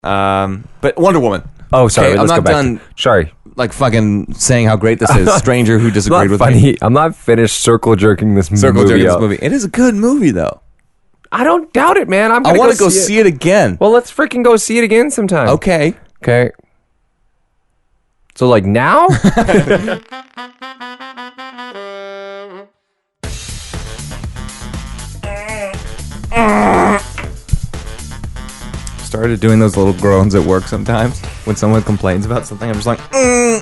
But Wonder Woman. Oh, sorry. Okay, I'm not done. Sorry. Like fucking saying how great this is. Stranger who disagreed with me. I'm not finished circle jerking this movie. It is a good movie though. I don't doubt it, man. I want to go see it again. Well, let's freaking go see it again sometime. Okay. So like now? Started doing those little groans at work sometimes when someone complains about something. I'm just like, and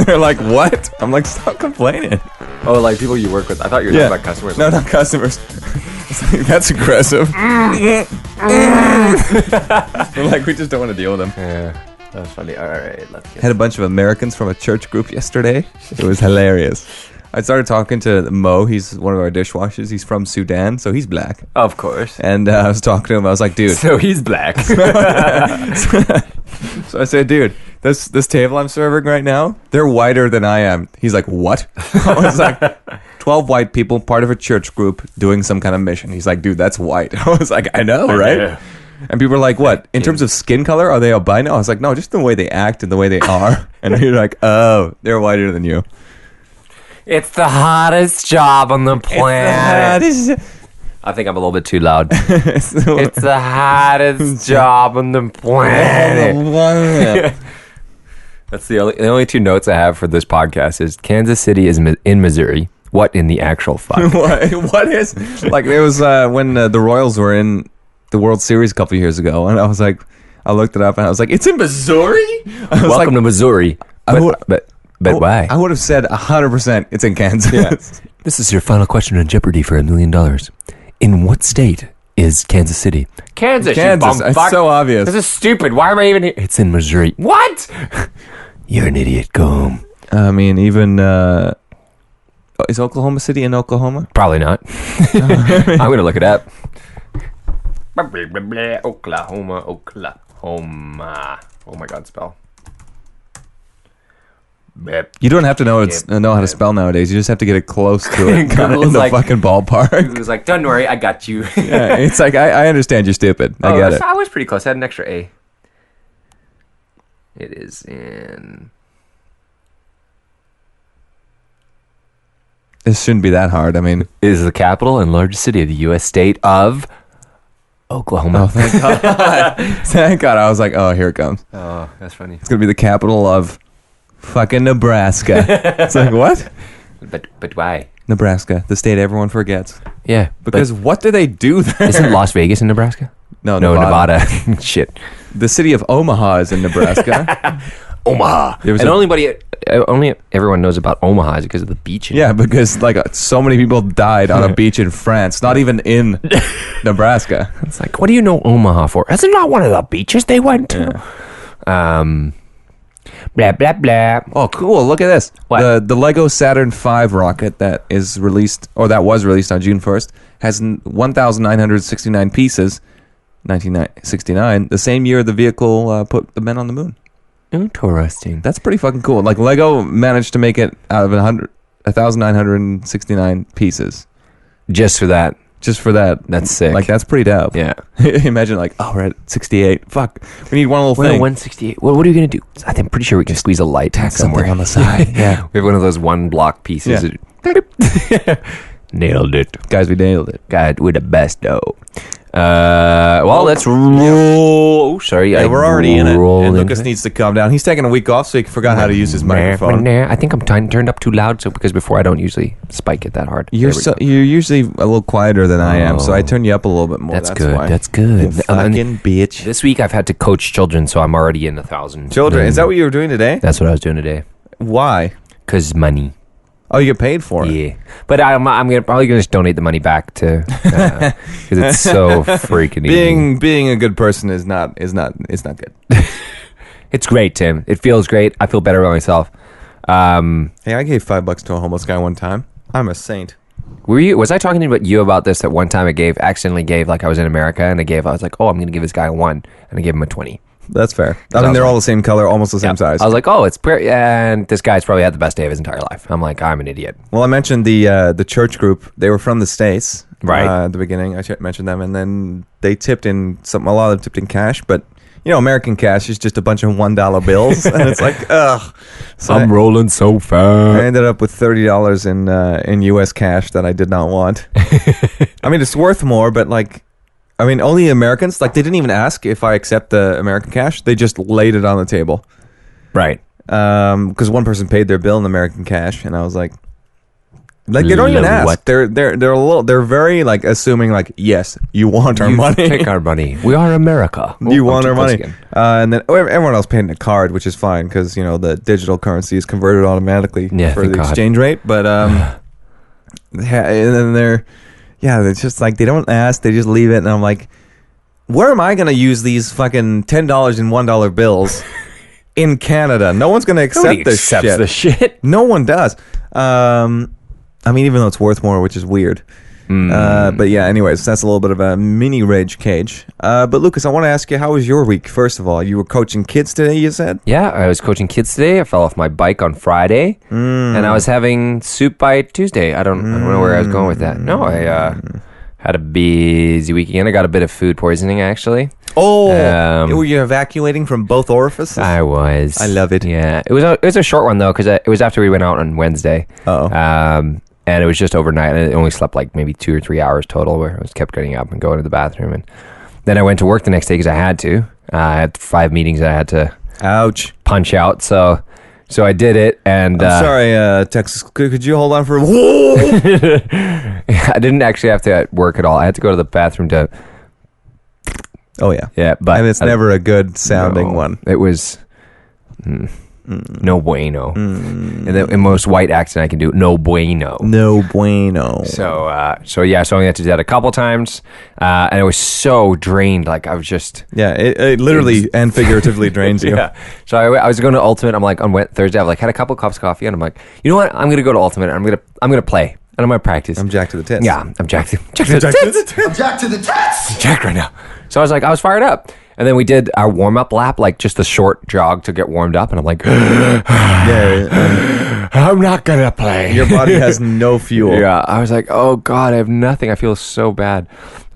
they're like, "What?" I'm like, "Stop complaining." Oh, like people you work with. I thought you were talking about customers. No, not customers. It's like, that's aggressive. They're like, we just don't want to deal with them. Yeah, that's funny. All right, let's get Had a bunch of Americans from a church group yesterday. It was hilarious. I started talking to Mo. He's one of our dishwashers. He's from Sudan, so he's black. Of course. And I was talking to him. I was like, dude. So he's black. So I said, dude, this table I'm serving right now, they're whiter than I am. He's like, what? I was like, 12 white people, part of a church group, doing some kind of mission. He's like, dude, that's white. I was like, I know, right? Yeah. And people are like, what? In terms of skin color, are they albino? I was like, no, just the way they act and the way they are. And you're like, oh, they're whiter than you. It's the hottest job on the planet. I think I'm a little bit too loud. It's the hottest job on the planet. That's the only two notes I have for this podcast is Kansas City is in Missouri. What in the actual fuck? What is... Like, there was when the Royals were in the World Series a couple years ago, and I was like, I looked it up, and I was like, it's in Missouri? Welcome to Missouri. But why? I would have said 100% it's in Kansas. Yeah. This is your final question on Jeopardy for $1 million. In what state is Kansas City? Kansas. It's so obvious. This is stupid. Why am I even here? It's in Missouri. What? You're an idiot. Go home. I mean, even... is Oklahoma City in Oklahoma? Probably not. I'm going to look it up. Oklahoma. Oh my God, spell. You don't have to know how to spell nowadays. You just have to get it close to it, kind of in the fucking ballpark. It was like, don't worry, I got you. Yeah, it's like I understand you're stupid. I get it. I was pretty close. I had an extra A. It is in. This shouldn't be that hard. I mean, it is the capital and largest city of the U.S. state of Oklahoma. Oh, thank God! Thank God! I was like, oh, here it comes. Oh, that's funny. It's gonna be the capital of fucking Nebraska. It's like, what? But why? Nebraska, the state everyone forgets. Yeah. Because what do they do there? Isn't Las Vegas in Nebraska? No, Nevada. Shit. The city of Omaha is in Nebraska. Omaha. Only everyone knows about Omaha is because of the beach. Yeah, because like so many people died on a beach in France, not even in Nebraska. It's like, what do you know Omaha for? That's not one of the beaches they went to. Yeah. Blah blah blah. Oh, cool! Look at this. What? The Lego Saturn V rocket that is released, or that was released on June 1st, has 1,969 pieces. 1969, the same year the vehicle put the men on the moon. Interesting. That's pretty fucking cool. Like Lego managed to make it out of 1,969 pieces. Just for that. That's sick. Like, that's pretty dope. Yeah. Imagine, like, oh, we're at 68. Fuck. We need one little thing. 168. Well, what are you going to do? I'm pretty sure we can squeeze a light somewhere on the side. Yeah. We have one of those one block pieces. Yeah. Nailed it. Guys, we nailed it. God, we're the best, though. Let's roll. Oh, sorry. Yeah, we're already in it. And Lucas needs to calm down. He's taking a week off, so he forgot how to use his microphone. I think I'm turned up too loud, because before I don't usually spike it that hard. You're usually a little quieter than I am, so I turn you up a little bit more. That's good. Why. That's good. You fucking bitch. This week I've had to coach children, so I'm already in 1,000. Children? Is that what you were doing today? That's what I was doing today. Why? Because money. Oh, you get paid for it. Yeah, but I'm probably gonna just donate the money back to because it's so freaking easy. Being a good person is not good. It's great, Tim. It feels great. I feel better about myself. Hey, I gave $5 to a homeless guy one time. I'm a saint. Was I talking about you about this at one time? I accidentally gave, like I was in America, and I was like, oh, I'm gonna give this guy a $1, and I gave him a $20. That's fair. I mean, they're all the same color, almost the same size. I was like, oh, it's pretty. And this guy's probably had the best day of his entire life. I'm like, I'm an idiot. Well, I mentioned the church group. They were from the States, right? At the beginning, I mentioned them, and then they tipped in some. A lot of them tipped in cash, but American cash is just a bunch of $1 bills, and it's like, ugh. So I'm rolling so fast. I ended up with $30 in U.S. cash that I did not want. I mean, it's worth more, but only Americans, they didn't even ask if I accept the American cash. They just laid it on the table. Right. Because one person paid their bill in American cash, and I was like they don't even ask. What? They're very assuming yes, you want our money. Take our money. We are America. You want our money. And then everyone else paid in a card, which is fine because the digital currency is converted automatically for the exchange rate. But and then it's just they don't ask, they just leave it, and I'm like, where am I going to use these fucking $10 and $1 bills in Canada? No one's going to accept this shit. The shit. No one does. Even though it's worth more, which is weird. But yeah, anyways, that's a little bit of a mini rage cage. But Lucas, I want to ask you, how was your week? First of all, you were coaching kids today, you said? Yeah, I was coaching kids today. I fell off my bike on Friday, and I was having soup by Tuesday. I don't know where I was going with that. No, I had a busy weekend. I got a bit of food poisoning, actually. Oh, were you evacuating from both orifices? I was. I love it. Yeah, it was a short one though, because it was after we went out on Wednesday. And it was just overnight, and I only slept maybe 2 or 3 hours total, where I kept getting up and going to the bathroom. And then I went to work the next day because I had to. I had 5 meetings I had to punch out. So I did it. And I'm sorry, Texas. Could you hold on for I didn't actually have to work at all. I had to go to the bathroom to. Oh yeah, yeah, but and it's never a good sounding one. It was. No bueno. In the most white accent I can do, no bueno. No bueno. So I only had to do that a couple times, and I was so drained. I was just it literally and figuratively drains you. Yeah. So I was going to Ultimate. I'm on Thursday. I've had a couple cups of coffee, and I'm like, you know what? I'm gonna go to Ultimate. I'm gonna play, and I'm gonna practice. I'm jacked to the tits. Yeah, I'm jacked to the tits. I'm jacked to the tits. I'm jacked right now. So I was fired up. And then we did our warm-up lap, just a short jog to get warmed up. And I'm like, I'm not going to play. Your body has no fuel. Yeah. I was like, oh, God, I have nothing. I feel so bad.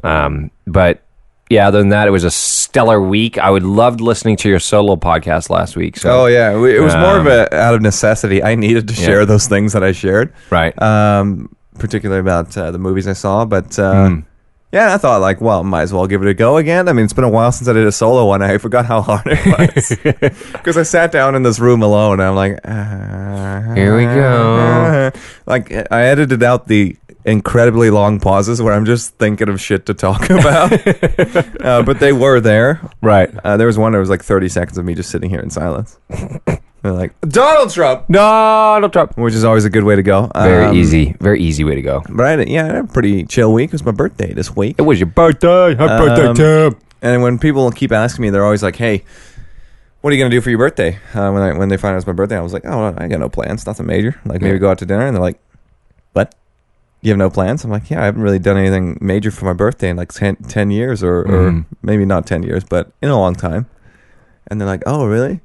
But, yeah, other than that, it was a stellar week. I would loved listening to your solo podcast last week. So. Oh, yeah. It was more of out of necessity. I needed to share those things that I shared. Right. Particularly about the movies I saw. But... yeah, I thought might as well give it a go again. I mean, it's been a while since I did a solo one. I forgot how hard it was because I sat down in this room alone. And I'm like, here we go. I edited out the incredibly long pauses where I'm just thinking of shit to talk about. But they were there. Right. There was one that was 30 seconds of me just sitting here in silence. They're like, Donald Trump, which is always a good way to go. Very easy way to go. But I had a pretty chill week. It was my birthday this week. It was your birthday. Happy birthday, Tim. And when people keep asking me, they're always like, hey, what are you going to do for your birthday? When they find out it's my birthday, I was like, oh, I got no plans. Nothing major. Maybe go out to dinner. And they're like, what? You have no plans? I'm like, yeah, I haven't really done anything major for my birthday in 10 years or maybe not 10 years, but in a long time. And they're like, oh, really?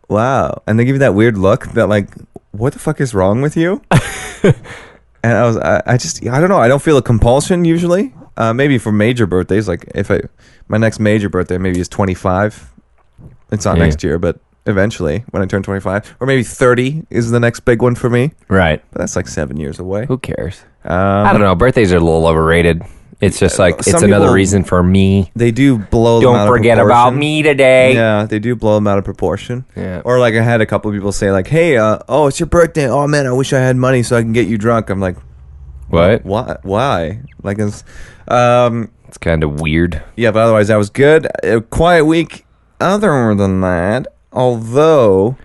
Wow. And they give you that weird look that what the fuck is wrong with you? And I don't know. I don't feel a compulsion usually. Maybe for major birthdays, my next major birthday maybe is 25. It's not next year, but eventually when I turn 25, or maybe 30 is the next big one for me. Right. But that's 7 years away. Who cares? I don't know. Birthdays are a little overrated. It's just it's another reason for me. They do blow them out of proportion. Don't forget about me today. Yeah, they do blow them out of proportion. Yeah. Or I had a couple of people say hey, it's your birthday. Oh man, I wish I had money so I can get you drunk. I'm like, what? Why? It's kind of weird. Yeah, but otherwise that was good. A quiet week. Other than that, although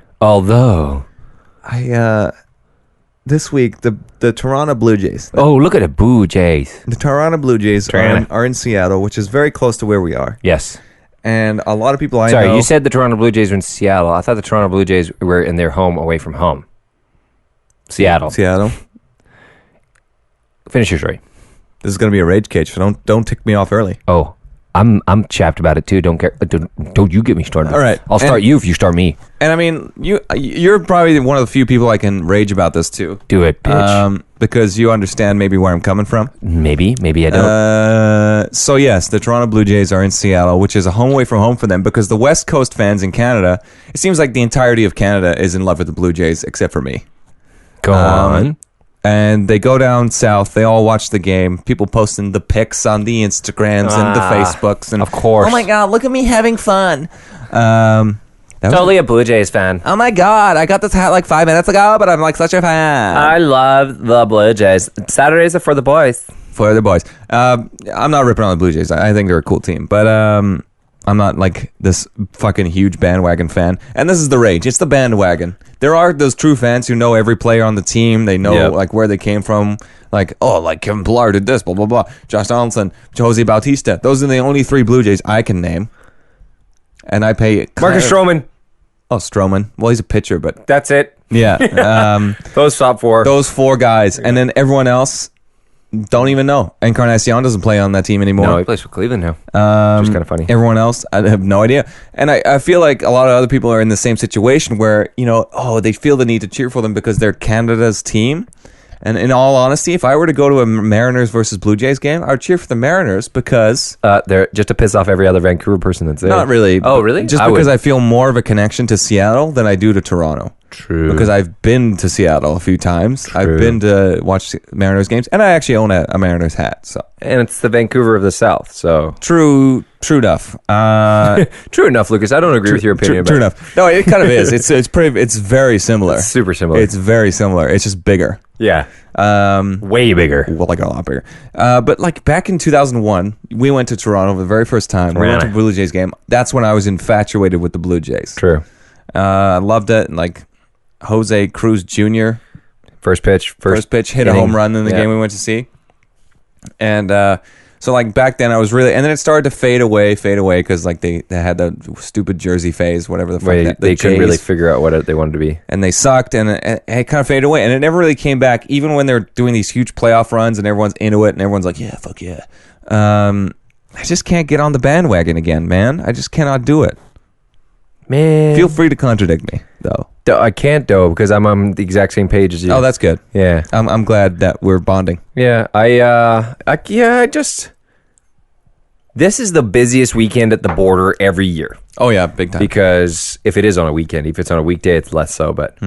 I this week the Toronto Blue Jays. Oh, look at the Blue Jays. The Toronto Blue Jays are in Seattle, which is very close to where we are. Yes. And a lot of people I know... Sorry, you said the Toronto Blue Jays were in Seattle. I thought the Toronto Blue Jays were in their home away from home. Seattle. Finish your story. This is going to be a rage cage, so don't tick me off early. Oh, I'm chapped about it too. Don't you get me started. All right. I'll start you if you start me. And I mean, you're probably one of the few people I can rage about this too. Do it, bitch. Because you understand maybe where I'm coming from. Maybe I don't. So yes, the Toronto Blue Jays are in Seattle, which is a home away from home for them because the West Coast fans in Canada, it seems like the entirety of Canada is in love with the Blue Jays except for me. Go on. And they go down south. They all watch the game. People posting the pics on the Instagrams and the Facebooks. And of course. Oh my God, look at me having fun. Totally a Blue Jays fan. Oh my God, I got this hat like 5 minutes ago, but I'm like such a fan. I love the Blue Jays. Saturdays are for the boys. For the boys. I'm not ripping on the Blue Jays. I think they're a cool team. But I'm not like this fucking huge bandwagon fan. And this is the rage. It's the bandwagon. There are those true fans who know every player on the team. They know like where they came from. Like, oh, like Kevin Pillar did this, blah, blah, blah. Josh Donaldson, Jose Bautista. Those are the only 3 Blue Jays I can name. And I pay... Marcus Stroman. Oh, Stroman. Well, he's a pitcher, but... That's it. Yeah. Those top 4. Those 4 guys. And then everyone else... Don't even know. Encarnacion doesn't play on that team anymore. No, he plays for Cleveland now. Which is kind of funny. Everyone else, I have no idea. And I feel like a lot of other people are in the same situation where, they feel the need to cheer for them because they're Canada's team. And in all honesty, if I were to go to a Mariners versus Blue Jays game, I would cheer for the Mariners because... they're just to piss off every other Vancouver person that's there. Not really. Oh, really? Just because I feel more of a connection to Seattle than I do to Toronto. True. Because I've been to Seattle a few times. True. I've been to watch Mariners games, and I actually own a Mariners hat. So, and it's the Vancouver of the South. So true enough. True enough, Lucas. I don't agree with your opinion. True enough. No, it kind of is. It's very similar. It's super similar. It's very similar. It's just bigger. Yeah. Way bigger. Well, like a lot bigger. But like back in 2001, we went to Toronto for the very first time. We went to a Blue Jays game. That's when I was infatuated with the Blue Jays. True. I loved it. And like Jose Cruz Jr. First pitch hit a home run in the game we went to see. And so like back then I was really, and then it started to fade away because like they had the stupid jersey phase, whatever the fuck they couldn't really figure out what they wanted to be, and they sucked, and it kind of faded away, and it never really came back, even when they're doing these huge playoff runs and everyone's into it and everyone's like, yeah, fuck yeah. I just can't get on the bandwagon again, man. I just cannot do it. Man, feel free to contradict me though. I can't though because I'm on the exact same page as you. Oh, that's good. Yeah, I'm glad that we're bonding. Yeah, I just. This is the busiest weekend at the border every year. Oh yeah, big time. Because if it is on a weekend, if it's on a weekday, it's less so. But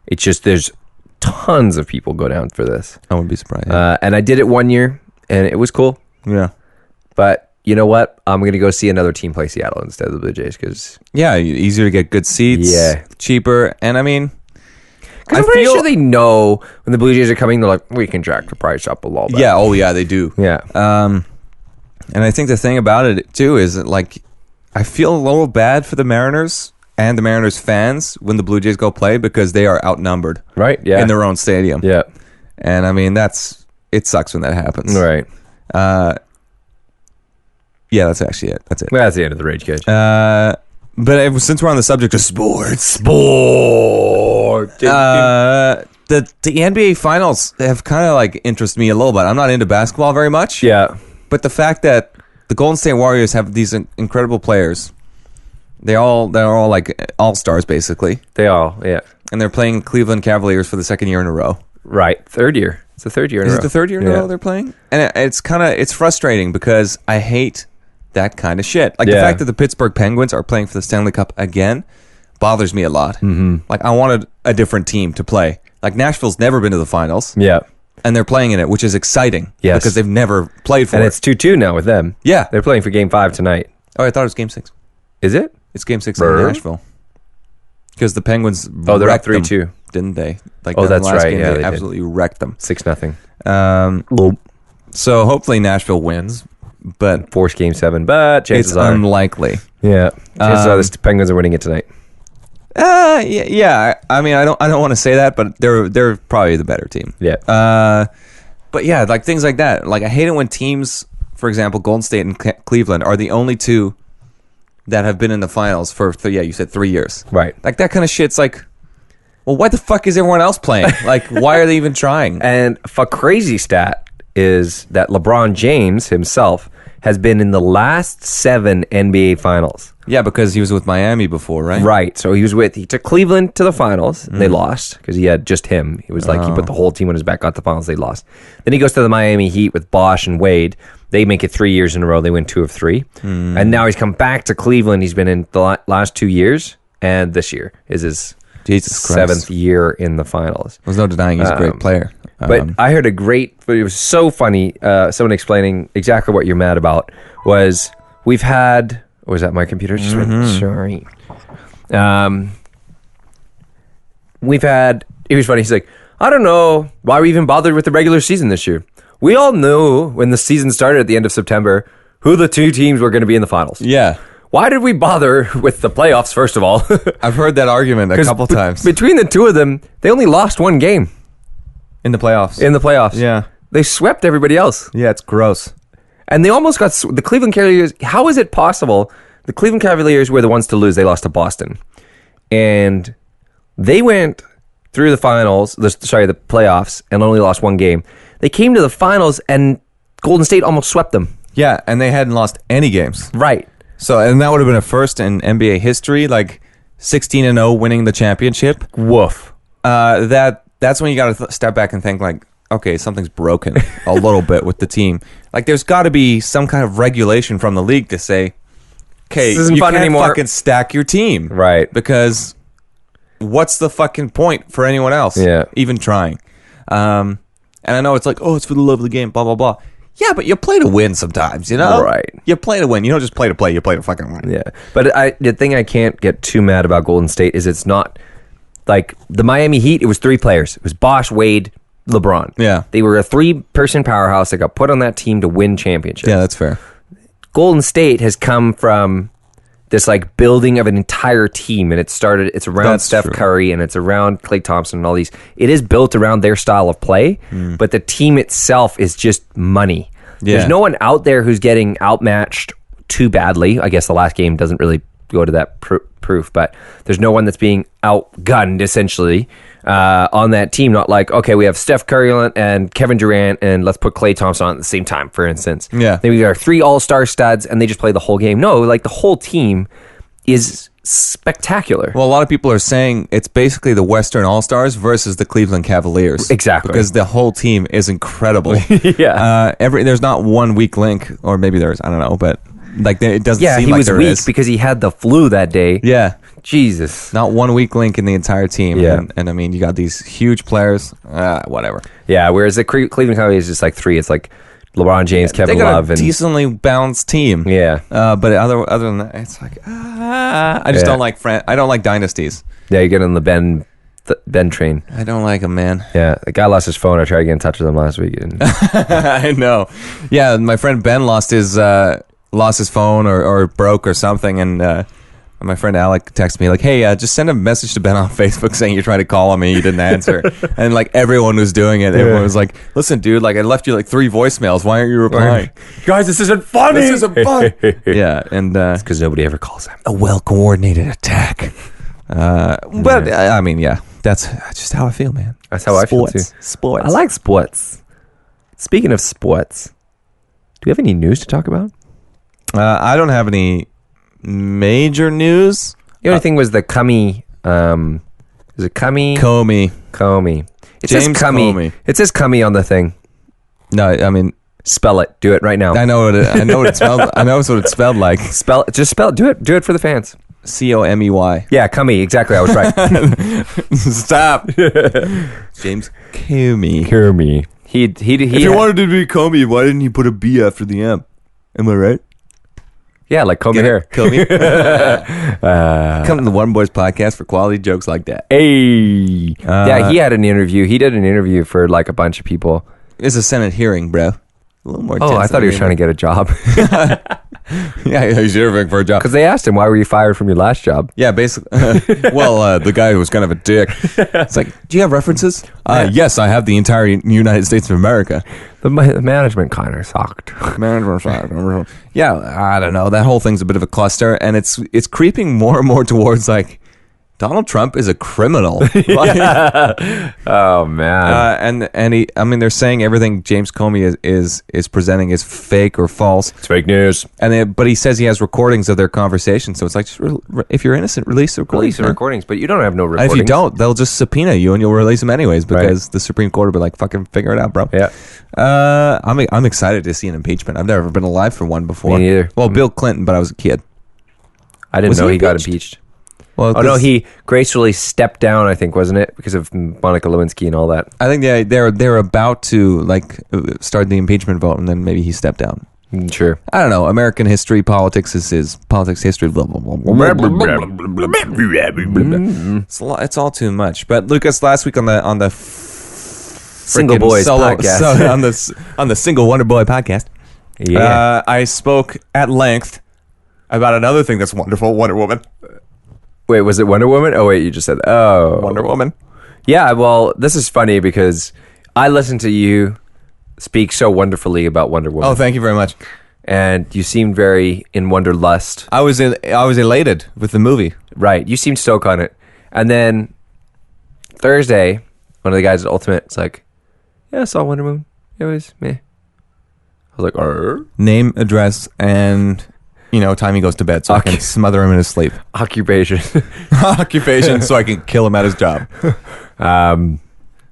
it's just there's tons of people go down for this. I wouldn't be surprised. And I did it one year, and it was cool. Yeah, but. You know what? I'm going to go see another team play Seattle instead of the Blue Jays because... Yeah, easier to get good seats. Yeah. Cheaper. And I mean... I'm pretty sure they know when the Blue Jays are coming, they're like, we can jack the price up a little bit. Yeah, oh yeah, they do. Yeah. And I think the thing about it, too, is that, like, I feel a little bad for the Mariners and the Mariners fans when the Blue Jays go play because they are outnumbered. Right, yeah. In their own stadium. Yeah. And, I mean, it sucks when that happens. Right. Yeah, that's actually it. That's it. Well, that's the end of the Rage Cage. But since we're on the subject of sports, the NBA Finals have kind of like interested me a little bit. I'm not into basketball very much. Yeah, but the fact that the Golden State Warriors have these incredible players, they're all like all stars basically. They all, yeah, and they're playing Cleveland Cavaliers for the second year in a row. Right, third year. It's the third year in a row. Is it the third year in a row they're playing? And it's frustrating because I hate that kind of shit. Like the fact that the Pittsburgh Penguins are playing for the Stanley Cup again bothers me a lot. Mm-hmm. Like I wanted a different team to play. Like Nashville's never been to the finals. Yeah. And they're playing in it, which is exciting. Yes. Because they've never played for it. And it's 2-2 now with them. Yeah. They're playing for Game 5 tonight. Oh, I thought it was Game 6. Is it? It's Game 6 in Nashville. Because the Penguins they're up 3-2. Didn't they? Like that's last right. Game, Yeah, they absolutely wrecked them. 6-0. So hopefully Nashville wins. But force Game 7, but chances are unlikely. Yeah, chances are the Penguins are winning it tonight. Yeah. I mean, I don't want to say that, but they're probably the better team. Yeah. But yeah, like things like that. Like I hate it when teams, for example, Golden State and Cleveland are the only two that have been in the finals for you said 3 years. Right. Like that kind of shit's like, well, why the fuck is everyone else playing? Like, why are they even trying? And a crazy stat is that LeBron James himself has been in the last 7 NBA finals. Yeah, because he was with Miami before, right? Right. So he took Cleveland to the finals, and they lost because he had just him. It was like he put the whole team on his back, got the finals, they lost. Then he goes to the Miami Heat with Bosch and Wade. They make it 3 years in a row. They win 2 of 3. And now he's come back to Cleveland. He's been in the last 2 years, and this year is his seventh year in the finals. There's no denying he's a great player. But I heard it was so funny, someone explaining exactly what you're mad about was we've had... Was that my computer? Just went, sorry. We've had... It was funny. He's like, I don't know why we even bothered with the regular season this year. We all knew when the season started at the end of September who the 2 teams were going to be in the finals. Yeah. Why did we bother with the playoffs, first of all? I've heard that argument a couple times. Between the 2 of them, they only lost 1 game. In the playoffs. Yeah. They swept everybody else. Yeah, it's gross. And they almost got the Cleveland Cavaliers. How is it possible? The Cleveland Cavaliers were the ones to lose. They lost to Boston. And they went through the playoffs, and only lost 1 game. They came to the finals, and Golden State almost swept them. Yeah, and they hadn't lost any games. Right. So, and that would have been a first in NBA history, like 16-0 winning the championship. Woof. That's when you got to step back and think like, okay, something's broken a little bit with the team. Like, there's got to be some kind of regulation from the league to say, okay, this isn't you fun can't anymore. fucking stack your team. Right. Because what's the fucking point for anyone else even trying? And I know it's like, oh, it's for the love of the game, blah, blah, blah. Yeah, but you play to win sometimes, you know? Right. You play to win. You don't just play to play. You play to fucking win. Yeah. But the thing I can't get too mad about Golden State is it's not like the Miami Heat. It was 3 players. It was Bosch, Wade, LeBron. Yeah. They were a 3-person powerhouse that got put on that team to win championships. Yeah, that's fair. Golden State has come from this like building of an entire team, and it's around That's Steph true. Curry, and it's around Klay Thompson and all these. It is built around their style of play, but the team itself is just money. Yeah. There's no one out there who's getting outmatched too badly. I guess the last game doesn't really go to that proof, but there's no one that's being outgunned essentially on that team. Not like, okay, we have Steph Curry and Kevin Durant, and let's put Klay Thompson on at the same time, for instance. Yeah. Then we got 3 all-star studs, and they just play the whole game. No, like the whole team is spectacular. Well, a lot of people are saying it's basically the Western All-Stars versus the Cleveland Cavaliers. Exactly. Because the whole team is incredible. Yeah. There's not one weak link, or maybe there's, I don't know, but like it doesn't seem he like was there weak is. because he had the flu that day. Yeah. Jesus. Not one weak link in the entire team. Yeah. And I mean, you got these huge players. Whatever. Yeah, whereas the Cleveland Cavaliers is just like 3. It's like LeBron James, Kevin They got Love, a and decently balanced team. yeah. But other than that, it's like I just don't like I don't like dynasties. Yeah, you get on the Ben train. I don't like them, man. Yeah, the guy lost his phone. I tried to get in touch with him last week. And I know. Yeah, my friend Ben lost his phone or broke or something, and my friend Alec texted me like, "Hey, just send a message to Ben on Facebook saying you're trying to call him and you didn't answer." And like everyone was doing it. Everyone was like, "Listen, dude, like I left you like 3 voicemails. Why aren't you replying?" guys, this isn't funny. This isn't fun. Yeah, and because nobody ever calls him. a well-coordinated attack. But I mean, yeah, that's just how I feel, man. That's how I feel too. Sports. I like sports. Speaking of sports, do we have any news to talk about? I don't have any major news. The only thing was the Comey. Is it Comey? Comey. It says James Comey. Comey. It says Comey on the thing. No, I mean, Spell it. Do it right now. I know what it spelled. I know what it spelled like. Just spell it. Do it. Do it for the fans. Comey. Yeah, Comey. Exactly. I was right. Stop. James Comey. Comey. He If you wanted to be Comey, why didn't you put a B after the M? Am I right? Yeah, like comb your hair. Comey. Come to the One Boys podcast for quality jokes like that. Hey. Yeah, he had an interview. He did an interview for like a bunch of people. It's a Senate hearing, bro. A little more. Oh, I thought he was trying to get a job. Yeah, he's interviewing for a job. Because they asked him, why were you fired from your last job? Yeah, basically. The guy was kind of a dick. It's like, do you have references? Yes, I have the entire United States of America. The management kind of sucked. Yeah, I don't know. That whole thing's a bit of a cluster, and it's creeping more and more towards like Donald Trump is a criminal. Oh man. And he, I mean, they're saying everything James Comey is presenting is fake or false. It's fake news. But he says he has recordings of their conversation. So it's like, just if you're innocent, release the recordings. Release the recordings, but you don't have no recordings. And if you don't, they'll just subpoena you and you'll release them anyways because the Supreme Court will be like, fucking figure it out, bro. Yeah. I'm excited to see an impeachment. I've never been alive for one before. Me neither. Well, Bill Clinton, but I was a kid. I didn't know he got impeached. Well, no, he gracefully stepped down, I think, wasn't it? Because of Monica Lewinsky and all that. I think they're about to start the impeachment vote, and then maybe he stepped down. Sure. I don't know. American history, politics is politics history. Blah, blah, blah, blah, blah, blah, blah, blah. It's all too much. But Lucas, last week on the Single Boys podcast, on the Single Wonder Boy podcast, I spoke at length about another thing that's wonderful, Wonder Woman. Wait, was it Wonder Woman? Oh, wait, you just said that. Oh. Wonder Woman. Yeah, well, this is funny because I listened to you speak so wonderfully about Wonder Woman. Oh, thank you very much. And you seemed very in wonderlust. I was elated with the movie. Right, you seemed stoked on it. And then Thursday, one of the guys at Ultimate, it's like, yeah, I saw Wonder Woman. It was meh. I was like, name, address, and... time he goes to bed so I can smother him in his sleep. Occupation. Occupation so I can kill him at his job.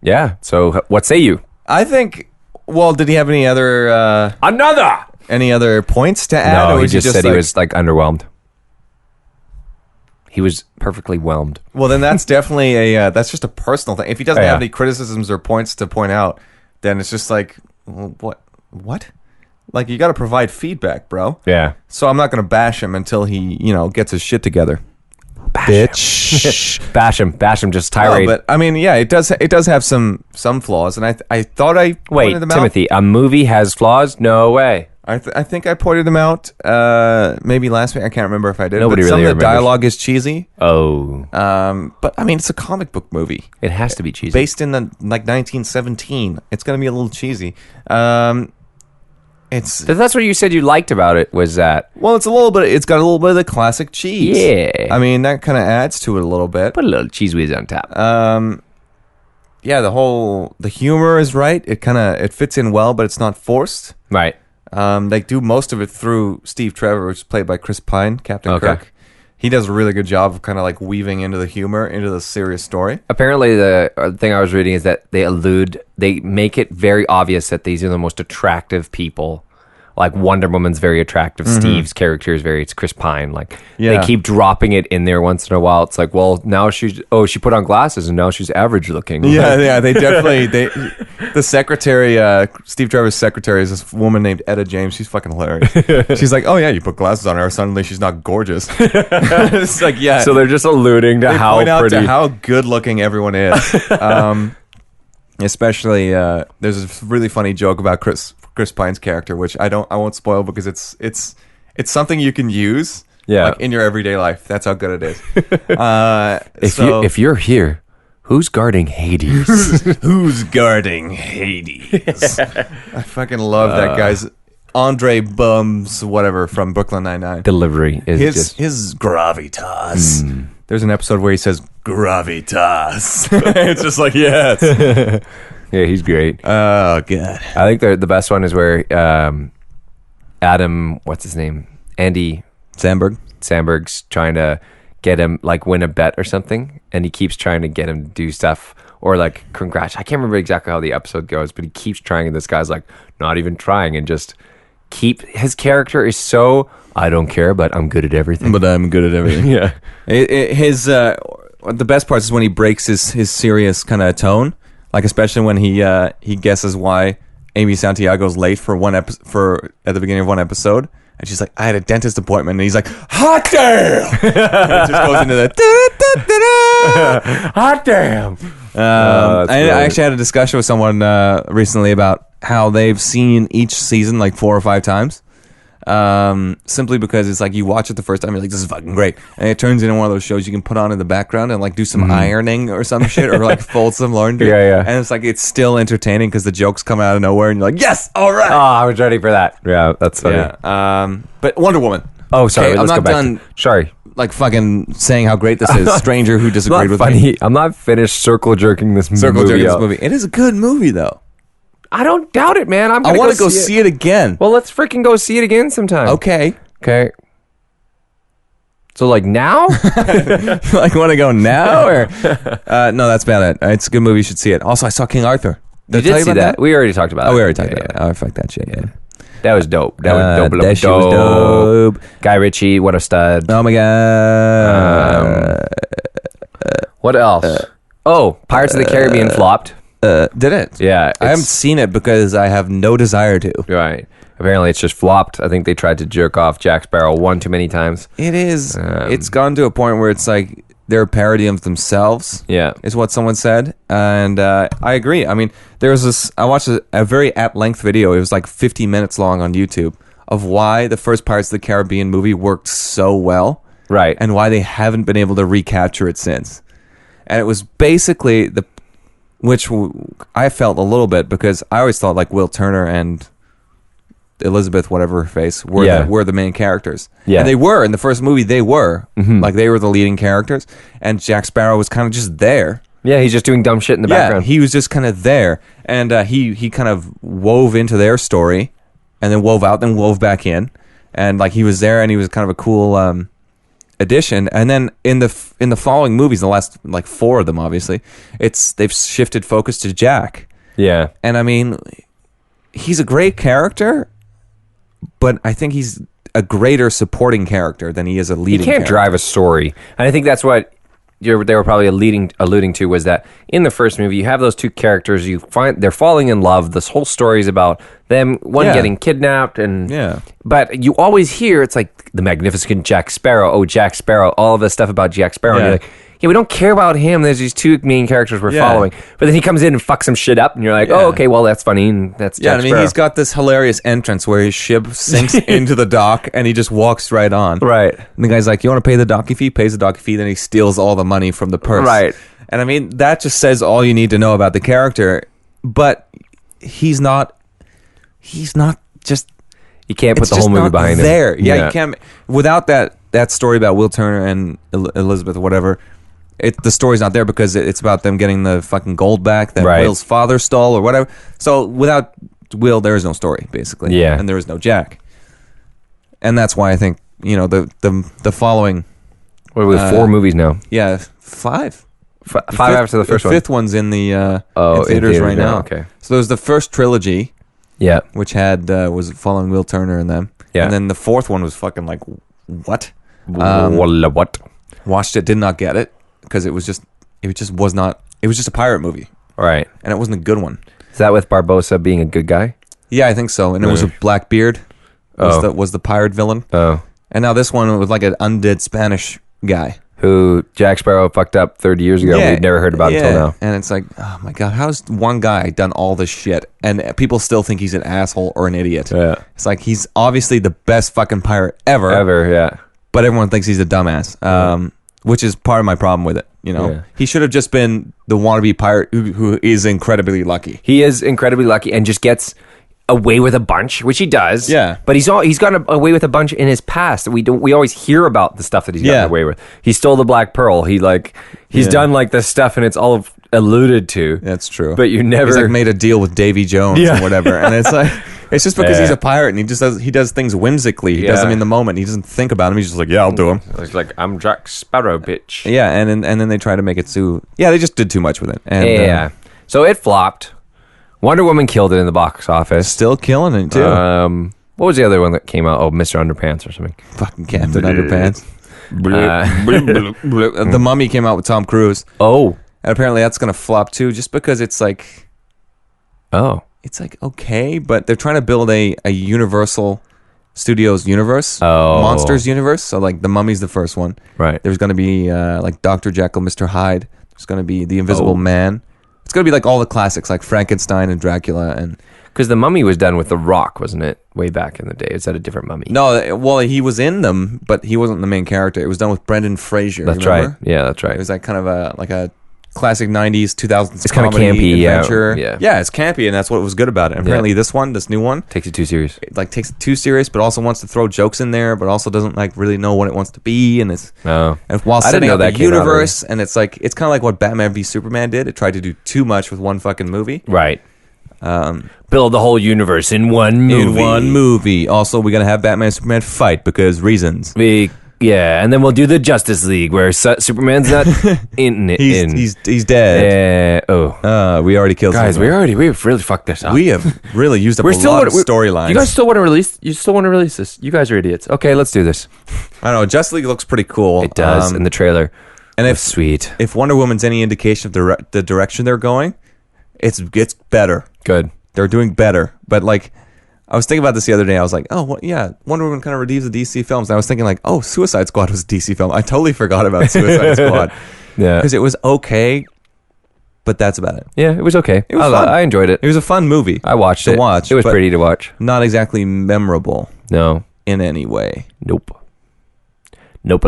Yeah. So what say you? I think, well, did he have any other... Any other points to add? No, or he just said he was underwhelmed. He was perfectly whelmed. Well, then that's definitely that's just a personal thing. If he doesn't have any criticisms or points to point out, then it's just like, well, what? Like, you got to provide feedback, bro. Yeah. So I'm not going to bash him until he, gets his shit together. Bitch. Bash him, just tirade. But I mean, yeah, it does have some flaws, and I thought I pointed them out. Wait, Timothy, a movie has flaws? No way. I think I pointed them out maybe last week. I can't remember if I did. Nobody but really some of the remembers. dialogue is cheesy. Oh. But I mean, it's a comic book movie. It has to be cheesy. Based in 1917. It's going to be a little cheesy. That's what you said you liked about it, was that. Well, it's got a little bit of the classic cheese. Yeah. I mean, that kind of adds to it a little bit. Put a little cheese whiz on top. Yeah, the humor is right. It fits in well, but it's not forced. Right. They do most of it through Steve Trevor, which is played by Chris Pine, Captain Kirk. He does a really good job of kind of like weaving into the humor, into the serious story. Apparently, the thing I was reading is that they make it very obvious that these are the most attractive people. Like, Wonder Woman's very attractive. Mm-hmm. Steve's character is it's Chris Pine. Like, they keep dropping it in there once in a while. It's like, well, now she put on glasses and now she's average looking. Yeah, they definitely, the secretary, Steve Trevor's secretary is this woman named Etta James. She's fucking hilarious. She's like, oh yeah, you put glasses on her, suddenly she's not gorgeous. It's like, yeah. So they're just alluding to how pretty. To how good looking everyone is. Especially, there's a really funny joke about Chris Pine's character, which I won't spoil because it's something you can use like in your everyday life. That's how good it is. If you're here, who's guarding Hades? Who's guarding Hades? I fucking love that guy's Andre Bums, whatever, from Brooklyn Nine-Nine. Delivery is his gravitas. There's an episode where he says gravitas. It's just like, yes. Yeah, he's great. Oh, God. I think the best one is where Adam, what's his name? Andy Samberg's trying to get him, like, win a bet or something, and he keeps trying to get him to do stuff, or, like, congrats. I can't remember exactly how the episode goes, but he keeps trying, and this guy's, like, not even trying, and just his character is so, I don't care, but I'm good at everything. Yeah. The best part is when he breaks his serious kind of tone. Like, especially when he guesses why Amy Santiago's late for at the beginning of one episode, and she's like, I had a dentist appointment, and he's like, hot damn! It just goes into the hot damn. I actually had a discussion with someone recently about how they've seen each season like 4 or 5 times. Simply because it's like you watch it the first time, you're like, this is fucking great, and it turns into one of those shows you can put on in the background and like do some ironing or some shit, or like fold some laundry. Yeah. And it's like, it's still entertaining because the jokes come out of nowhere and you're like, yes, all right. Oh, I was ready for that. Yeah, that's funny. Yeah. But Wonder Woman. Oh, sorry. Okay, let's I'm go not back. done. Sorry. Like fucking saying how great this is. Stranger who disagreed with funny. me. I'm not finished circle jerking this Circle movie jerking this out. movie. It is a good movie though. I don't doubt it, man. I want to go see it again. Well, let's freaking go see it again sometime. Okay. So like now? Like want to go now or no? That's about it. It's a good movie. You should see it. Also, I saw King Arthur. You did see that? We already talked about it. Oh, we already talked about it. Oh, fuck that shit. Yeah. That was dope. That was dope. That shit was dope. Guy Ritchie, what a stud. Oh my god. What else? Pirates of the Caribbean flopped. Did it? Yeah. I haven't seen it because I have no desire to. Right. Apparently it's just flopped. I think they tried to jerk off Jack Sparrow one too many times. It is. It's gone to a point where it's like they're a parody of themselves. Yeah. Is what someone said. And I agree. I mean, there was this, I watched a very at-length video. It was like 50 minutes long on YouTube of why the first Pirates of the Caribbean movie worked so well. Right. And why they haven't been able to recapture it since. And it was basically which I felt a little bit because I always thought like Will Turner and Elizabeth, whatever her face, were the main characters. Yeah. And they were in the first movie. They were like they were the leading characters, and Jack Sparrow was kind of just there. Yeah, he's just doing dumb shit in the background. He was just kind of there, and he kind of wove into their story, and then wove out, then wove back in, and like he was there, and he was kind of a cool addition. And then in the following movies, the last like 4 of them, obviously, they've shifted focus to Jack. Yeah, and I mean, he's a great character. But I think he's a greater supporting character than he is a leading character. He can't drive a story. And I think that's what they were probably alluding to was that in the first movie, you have those two characters, you find they're falling in love. This whole story is about them, getting kidnapped. But you always hear, it's like the magnificent Jack Sparrow. Oh, Jack Sparrow. All of this stuff about Jack Sparrow. And you're like, we don't care about him. There's these two main characters we're following. But then he comes in and fucks some shit up, and you're like, oh, okay, well, that's funny, and that's Jack Sparrow. He's got this hilarious entrance where his ship sinks into the dock, and he just walks right on. Right. And the guy's like, you want to pay the docky fee? Pays the docky fee, then he steals all the money from the purse. Right. And I mean, that just says all you need to know about the character, but he's not just... You can't put the whole movie behind there. him. Yeah, you can't... Without that story about Will Turner and Elizabeth or whatever... the story's not there because it's about them getting the fucking gold back that Will's father stole or whatever. So without Will, there is no story, basically. Yeah. And there is no Jack. And that's why I think, the following... What are we, 4 movies now? Yeah, 5. 5 after the first one. The 5th one's in the in theaters right now. Okay. So there's the first trilogy, which was following Will Turner and them. Yeah. And then the 4th one was fucking like, what? What? Watched it, did not get it. Because it was just a pirate movie. Right. And it wasn't a good one. Is that with Barbossa being a good guy? Yeah, I think so. And it was a Blackbeard was the pirate villain. Oh. And now this one was like an undead Spanish guy. Who Jack Sparrow fucked up 30 years ago. We'd never heard about until now. And it's like, oh my God, how's one guy done all this shit and people still think he's an asshole or an idiot? Yeah. It's like he's obviously the best fucking pirate ever. Ever, yeah. But everyone thinks he's a dumbass. Which is part of my problem with it, He should have just been the wannabe pirate who is incredibly lucky. He is incredibly lucky and just gets away with a bunch, which he does. Yeah. But he's gotten away with a bunch in his past. We always hear about the stuff that he's gotten away with. He stole the Black Pearl. He's done like this stuff and it's all alluded to. That's true. But you never... He's like made a deal with Davy Jones or whatever. And it's like... It's just because he's a pirate and he does things whimsically. He does them in the moment. He doesn't think about them. He's just like, I'll do them. He's like, I'm Jack Sparrow, bitch. Yeah, and then they try to make it too... Yeah, they just did too much with it. And, so it flopped. Wonder Woman killed it in the box office. Still killing it, too. What was the other one that came out? Oh, Mr. Underpants or something. Fucking Captain Underpants. The Mummy came out with Tom Cruise. Oh. And apparently that's going to flop, too, just because it's like... Oh. It's like, okay, but they're trying to build a Universal Studios universe. Oh. Monsters universe. So, like, The Mummy's the first one. Right. There's going to be, like, Dr. Jekyll, Mr. Hyde. There's going to be The Invisible Man. It's going to be, like, all the classics, like Frankenstein and Dracula. And because The Mummy was done with The Rock, wasn't it? Way back in the day. Is that a different mummy? No, well, he was in them, but he wasn't the main character. It was done with Brendan Fraser. That's right. Yeah, that's right. It was like kind of a classic 90s, 2000s It's kinda comedy, campy, yeah. adventure. Yeah. Yeah, it's campy, and that's what was good about it. And apparently this new one, Takes it too serious. it like takes it too serious, but also wants to throw jokes in there, but also doesn't like really know what it wants to be, and it's Oh. and while I didn't setting know up that the came out universe, and it's kind of like what Batman v Superman did. It tried to do too much with one fucking movie. Right. Build the whole universe in one movie. In one movie. Also, we're gonna have Batman and Superman fight because reasons. Yeah, and then we'll do the Justice League where Superman's not in it. He's dead. We already killed. Guys, Superman. we've really fucked this up. We have really used up a lot of storylines. You guys still want to release? You still want to release this? You guys are idiots. Okay, let's do this. I don't know. Justice League looks pretty cool. It does in the trailer. And if sweet, if Wonder Woman's any indication of the direction they're going, it's better. Good. They're doing better. But like, I was thinking about this the other day. I was like, oh, well, yeah, Wonder Woman kind of redeems the DC films. And I was thinking like, oh, Suicide Squad was a DC film. I totally forgot about Suicide Squad. Yeah. Because it was okay, but that's about it. Yeah, it was okay. It was fun. I enjoyed it. It was a fun movie. I watched it. To watch. It was but pretty to watch. Not exactly memorable No. in any way. Nope. Nope.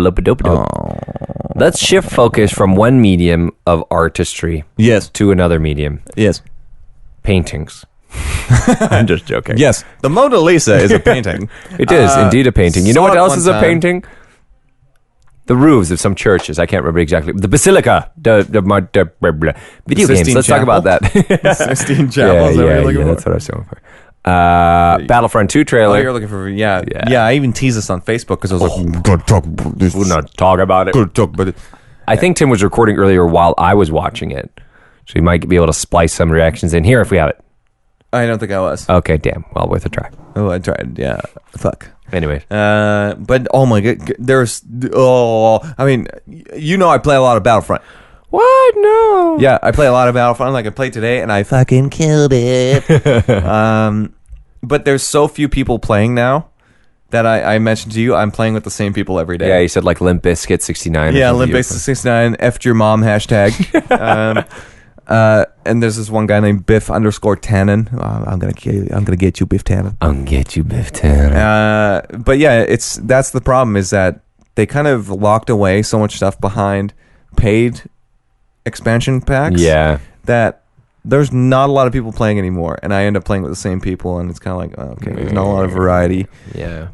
Let's shift focus from one medium of artistry Yes. to another medium. Yes. Paintings. I'm just joking. Yes. The Mona Lisa is a painting. It is indeed a painting. You know what else is a time. painting? The roofs of some churches. I can't remember exactly. The Basilica. Video games. Sistine Let's talk about that. Sistine Chapel. Yeah, that's what I was going for. Battlefront 2 trailer. Oh, you're looking for yeah. I even teased this on Facebook because I was like, "Good talk about this. We'll not talk about it. Good talk about it." I think Tim was recording earlier while I was watching it, so he might be able to splice some reactions in here if we have it. I don't think I was. Okay, damn. Well, worth a try. Oh, I tried. Yeah. Fuck. Anyway. But oh my god, I mean, I play a lot of Battlefront. What? No. Yeah, I play a lot of Battlefront. Like I played today, and I fucking killed it. But there's so few people playing now that I mentioned to you, I'm playing with the same people every day. Yeah, you said like Limp Bizkit 69. Yeah, Limp Bizkit 69. F'd your mom hashtag. And there's this one guy named Biff_Tannen. I'm gonna get you, Biff Tannen. I'll get you, Biff Tannen. But yeah, that's the problem is that they kind of locked away so much stuff behind paid expansion packs. Yeah. That there's not a lot of people playing anymore, and I end up playing with the same people, and it's kind of like, oh, okay, there's not a lot of variety. Yeah.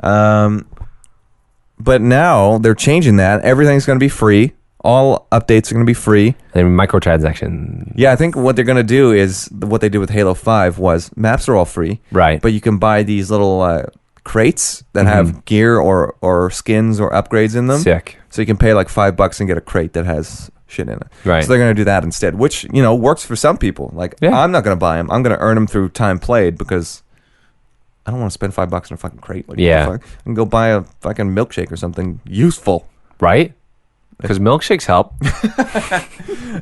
But now they're changing that. Everything's going to be free. All updates are going to be free. And microtransaction. Yeah, I think what they're going to do is what they did with Halo 5 was maps are all free. Right. But you can buy these little crates that have gear or skins or upgrades in them. Sick. So you can pay like $5 and get a crate that has shit in it. Right. So they're going to do that instead, which, works for some people. Like, I'm not going to buy them. I'm going to earn them through time played because I don't want to spend $5 on a fucking crate. Like, I can go buy a fucking milkshake or something useful. Right? Because milkshakes help.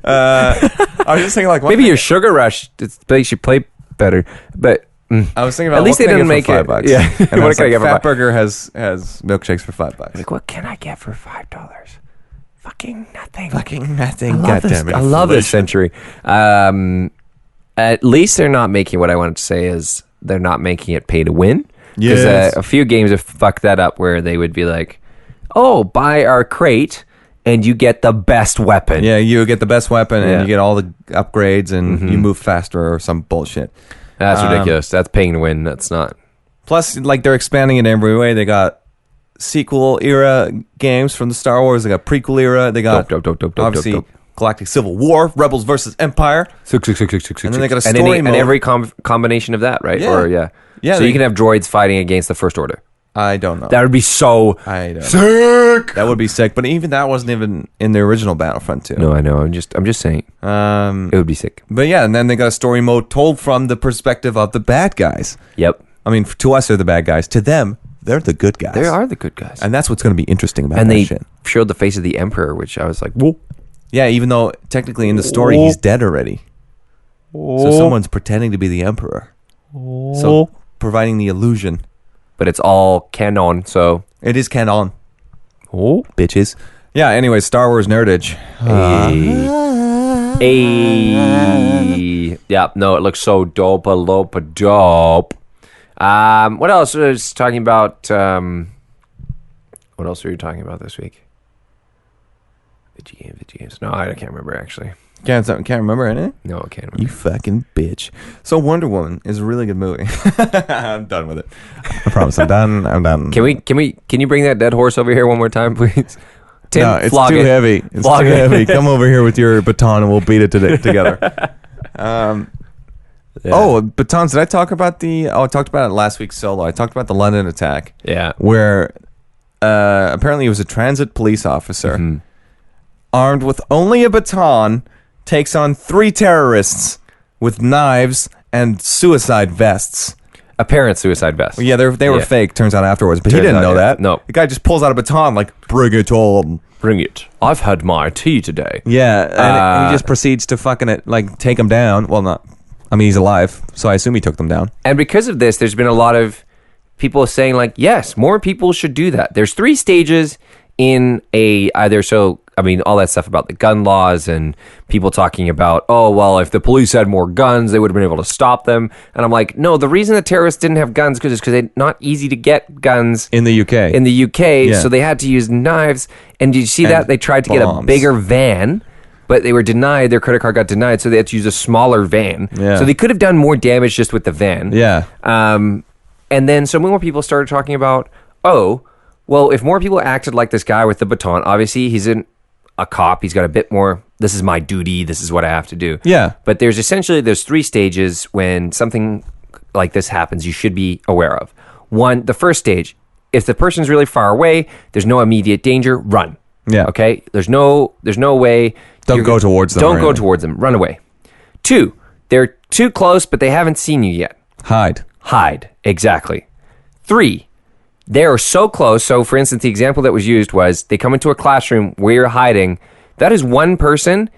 I was just thinking, like, maybe your sugar rush makes you play better, but I was thinking about at least they didn't make it. $5. Yeah, and what can I get for Fat Burger has milkshakes for $5. Like, what can I get for $5? Fucking nothing. Fucking nothing. God damn it! I love this century. At least they're not making what I wanted to say is they're not making it pay to win. Because a few games have fucked that up where they would be like, "Oh, buy our crate." And you get the best weapon. Yeah, you get the best weapon, and you get all the upgrades, and you move faster or some bullshit. That's ridiculous. That's paying to win. That's not. Plus, like, they're expanding it every way. They got sequel era games from the Star Wars. They got prequel era. They got obviously Galactic Civil War, Rebels versus Empire. And then they got a story mode. And every combination of that, right? Yeah. Or yeah. So you can have droids fighting against the First Order. I don't know. That would be so sick. That would be sick. But even that wasn't even in the original Battlefront 2. No, I know. I'm just saying. It would be sick. But yeah, and then they got a story mode told from the perspective of the bad guys. Yep. I mean, to us, they're the bad guys. To them, they're the good guys. They are the good guys. And that's what's going to be interesting about and that they shit. Showed the face of the Emperor, which I was like, whoa. Yeah, even though technically in the story he's dead already. So someone's pretending to be the Emperor. So providing the illusion. But it's all canon, so... It is canon. Oh. Bitches. Yeah, anyway, Star Wars nerdage. Hey. Yeah, no, it looks so dope. What else was talking about? What else were you talking about this week? Video games. No, I can't remember, actually. Can't remember anything? No, I can't remember. You fucking bitch. So Wonder Woman is a really good movie. I'm done with it. I promise I'm done. Can you bring that dead horse over here one more time, please? Tim, no, it's too heavy. It's too heavy. Come over here with your baton and we'll beat it together. Oh, batons. Did I talk about I talked about it last week solo. I talked about the London attack. Yeah. Where apparently he was a transit police officer armed with only a baton, takes on 3 terrorists with knives and suicide vests. Apparent suicide vests. Well, yeah, they were fake, turns out afterwards. But he didn't know that. No. The guy just pulls out a baton like, bring it on. Bring it. I've had my tea today. Yeah, and he just proceeds to fucking take him down. Well, not... I mean, he's alive, so I assume he took them down. And because of this, there's been a lot of people saying, like, yes, more people should do that. There's 3 stages in all that stuff about the gun laws and people talking about, oh, well, if the police had more guns, they would have been able to stop them. And I'm like, no, the reason the terrorists didn't have guns is because they're not easy to get guns. In the UK. So they had to use knives. And did you see that? They tried to get a bigger van, but they were denied. Their credit card got denied, so they had to use a smaller van. Yeah. So they could have done more damage just with the van. Yeah. And then some more people started talking about, oh, well, if more people acted like this guy with the baton, obviously he's a cop. He's got a bit more, this is my duty. This is what I have to do. Yeah. But there's 3 stages when something like this happens you should be aware of. 1, the first stage, if the person's really far away, there's no immediate danger, run. Yeah. Okay? There's no way. Don't go towards them. Don't go towards them. Run away. 2, they're too close, but they haven't seen you yet. Hide. Exactly. 3, they are so close. So, for instance, the example that was used was they come into a classroom where you're hiding. That is one person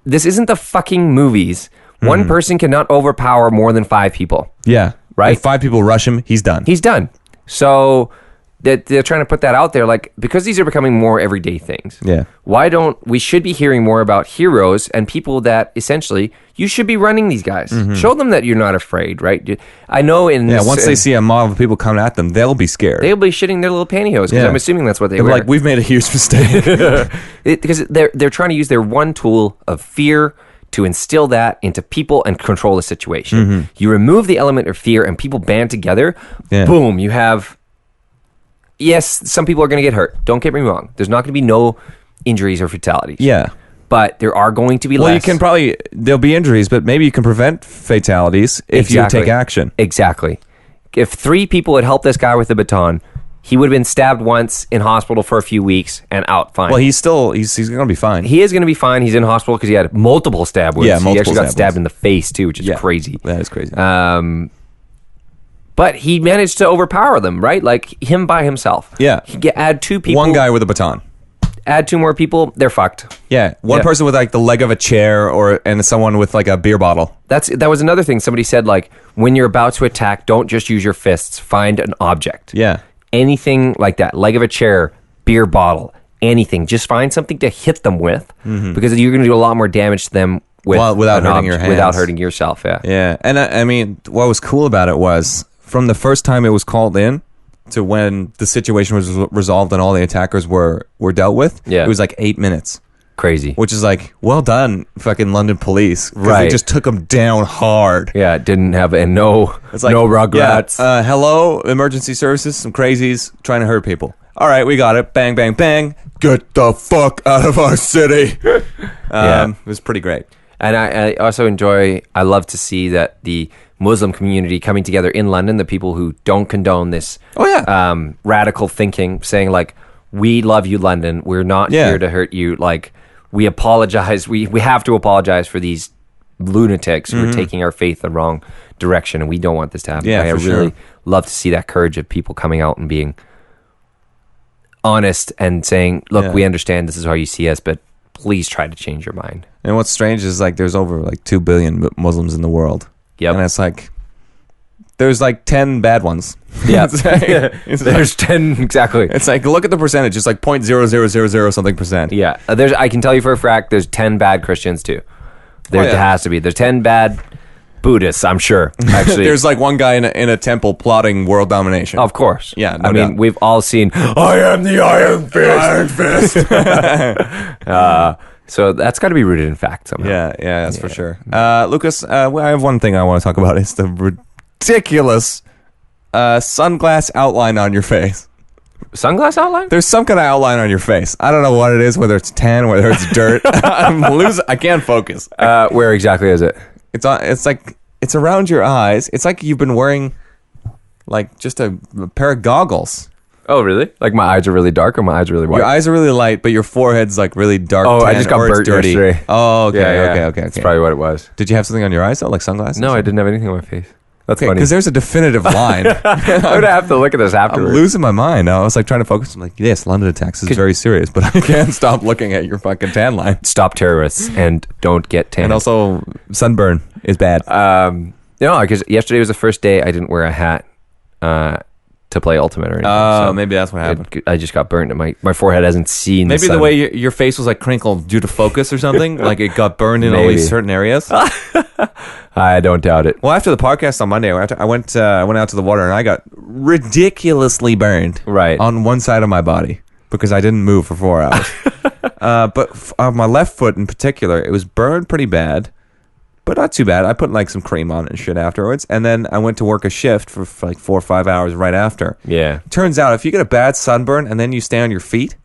this isn't the fucking movies. One person cannot overpower more than 5 people. Yeah. Right? If 5 people rush him, he's done. So they're trying to put that out there, like, because these are becoming more everyday things. Yeah. We should be hearing more about heroes and people that essentially you should be running these guys. Show them that you're not afraid, right? I know once they see a mob of people coming at them, they'll be scared. They'll be shitting their little pantyhose because I'm assuming that's what they They're wear. like, we've made a huge mistake. Because they're trying to use their one tool of fear to instill that into people and control the situation. You remove the element of fear and people band together, boom, you have... Yes, some people are going to get hurt. Don't get me wrong. There's not going to be no injuries or fatalities. Yeah. But there are going to be less. Well, you can there'll be injuries, but maybe you can prevent fatalities if you take action. Exactly. If 3 people had helped this guy with the baton, he would have been stabbed once, in hospital for a few weeks, and out fine. Well, he's going to be fine. He is going to be fine. He's in hospital because he had multiple stab wounds. Yeah, he actually got stabbed in the face, too, which is crazy. That is crazy. But he managed to overpower them, right? Like, him by himself. Yeah. Add 2 people. One guy with a baton. Add 2 more people, they're fucked. Yeah. One person with, like, the leg of a chair and someone with, like, a beer bottle. That was another thing. Somebody said, like, when you're about to attack, don't just use your fists. Find an object. Yeah. Anything like that. Leg of a chair, beer bottle, anything. Just find something to hit them with because you're going to do a lot more damage to them without hurting your hands. Without hurting yourself, yeah. Yeah. And, I mean, what was cool about it was... From the first time it was called in to when the situation was resolved and all the attackers were dealt with, it was like 8 minutes. Crazy. Which is like, well done, fucking London police. Right. They just took them down hard. Yeah, it didn't have no rugrats. Yeah, hello, emergency services, some crazies trying to hurt people. All right, we got it. Bang, bang, bang. Get the fuck out of our city. It was pretty great. And I also I love to see that the Muslim community coming together in London, the people who don't condone this radical thinking, saying like, we love you, London. We're not here to hurt you. Like, we apologize. We have to apologize for these lunatics who are taking our faith the wrong direction, and we don't want this to happen. I really love to see that courage of people coming out and being honest and saying, look, we understand this is how you see us, but please try to change your mind. And what's strange is like there's over like 2 billion Muslims in the world. Yep. And it's like there's like 10 bad ones. Yeah. There's 10 exactly. It's like look at the percentage. It's like 0.0000 something percent. Yeah. I can tell you for a fact there's 10 bad Christians too. There has to be. There's 10 bad Buddhists, I'm sure. Actually, there's like one guy in a temple plotting world domination. Of course. Yeah. I mean, we've all seen I am the Iron Fist. So that's got to be rooted in fact somehow. Yeah, that's for sure. Lucas, I have one thing I want to talk about. It's the ridiculous sunglass outline on your face. Sunglass outline? There's some kind of outline on your face. I don't know what it is, whether it's tan, whether it's dirt. I can't focus. Where exactly is it? It's around your eyes. It's like you've been wearing like just a pair of goggles. Oh, really? Like my eyes are really dark or my eyes are really white? Your eyes are really light, but your forehead's like really dark. Oh, tan, I just got burnt dirty. yesterday. Oh, okay, Yeah. okay. That's probably what it was. Did you have something on your eyes though, like sunglasses? No, I didn't have anything on my face. That's funny. Because there's a definitive line. I'm gonna have to look at this I'm afterwards. losing my mind. I was like trying to focus. I'm like, yes, London attacks is very serious, but I can't stop looking at your fucking tan line. Stop terrorists and don't get tan. And also, sunburn is bad. No, because yesterday was the first day I didn't wear a hat to play Ultimate or anything. Oh, maybe that's what happened. I just got burnt. My forehead hasn't seen Maybe the sun. the way your face was like crinkled due to focus or something. Like it got burned in all Maybe. these certain areas. I don't doubt it. Well, after the podcast on Monday, I went out to the water and I got ridiculously burned on one side of my body because I didn't move for 4 hours. But on my left foot in particular, it was burned pretty bad, but not too bad. I put like some cream on it and shit afterwards. And then I went to work a shift for like 4 or 5 hours right after. Yeah. Turns out if you get a bad sunburn and then you stay on your feet,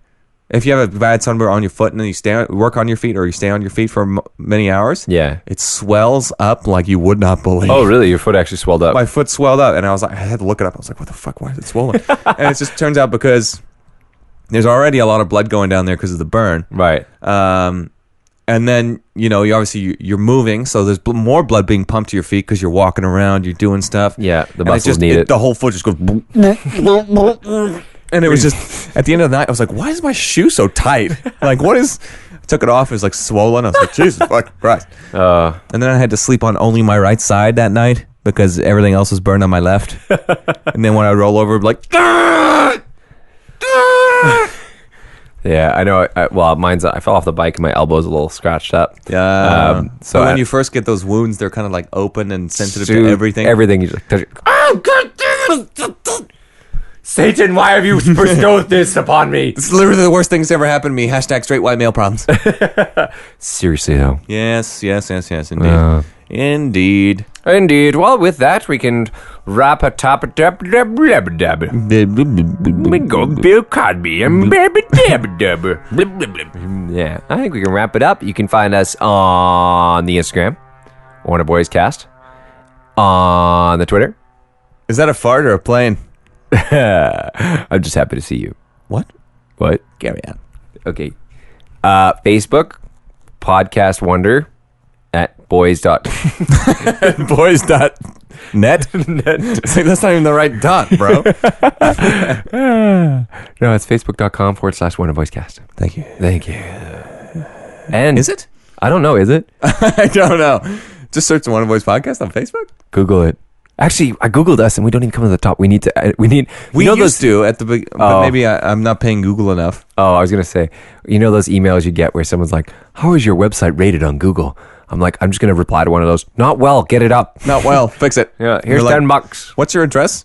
if you have a bad sunburn on your foot and then you work on your feet or you stay on your feet for many hours, it swells up like you would not believe. Oh, really? Your foot actually swelled up? My foot swelled up, and I was like, I had to look it up. I was like, what the fuck? Why is it swollen? And it just turns out because there's already a lot of blood going down there because of the burn. Right. And then, you're moving, so there's more blood being pumped to your feet because you're walking around, you're doing stuff. Yeah, the muscles need it. The whole foot just goes... And it was just, at the end of the night, I was like, why is my shoe so tight? Like, I took it off, it was like swollen. I was like, Jesus fucking Christ. And then I had to sleep on only my right side that night because everything else was burned on my left. And then when I roll over, I'd be like, yeah, I know. I fell off the bike and my elbow's a little scratched up. Yeah. So when you first get those wounds, they're kind of like open and sensitive to everything. Everything. You just touch it. Oh, God damn it! Satan, why have you bestowed this upon me? It's literally the worst thing that's ever happened to me. # straight white male problems. Seriously, though. Yes, indeed. Indeed. Well, with that, we can wrap a top it up. We go Bill Cosby and yeah, I think we can wrap it up. You can find us on the Instagram, Warner Boys Cast, on the Twitter. Is that a fart or a plane? I'm just happy to see you. What? Carry on. Okay. Facebook, Podcast Wonder at boys. Boys.net? It's like, that's not even the right dot, bro. No, it's facebook.com/Warner Boys Cast. Thank you. And is it? I don't know. Is it? I don't know. Just search the Warner Boys Podcast on Facebook. Google it. Actually, I googled us and we don't even come to the top. We used to at the beginning, but maybe I'm not paying Google enough. Oh, I was gonna say, those emails you get where someone's like, "How is your website rated on Google?" I'm like, I'm just gonna reply to one of those. Not well. Get it up. Not well. Fix it. Yeah. Here's $10. What's your address?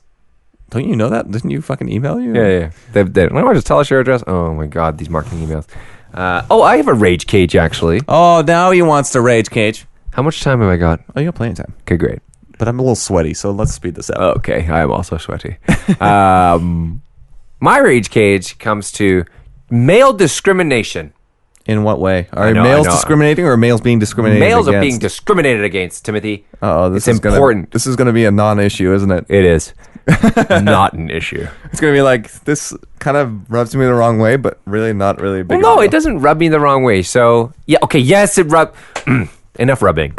Don't you know that? Didn't you fucking email you? Yeah. They just tell us your address. Oh my God, these marketing emails. I have a rage cage actually. Oh, now he wants to rage cage. How much time have I got? Oh, you got plenty of time. Okay, great. But I'm a little sweaty, so let's speed this up. Okay, I am also sweaty. My rage cage comes to male discrimination. In what way? Are males discriminating or are males being discriminated against? Males are being discriminated against, Timothy. This is important. This is going to be a non-issue, isn't it? It is. Not an issue. It's going to be like, this kind of rubs me the wrong way, but really not really a big deal. No, it doesn't rub me the wrong way. So, yeah, okay, yes, it rub... Enough rubbing.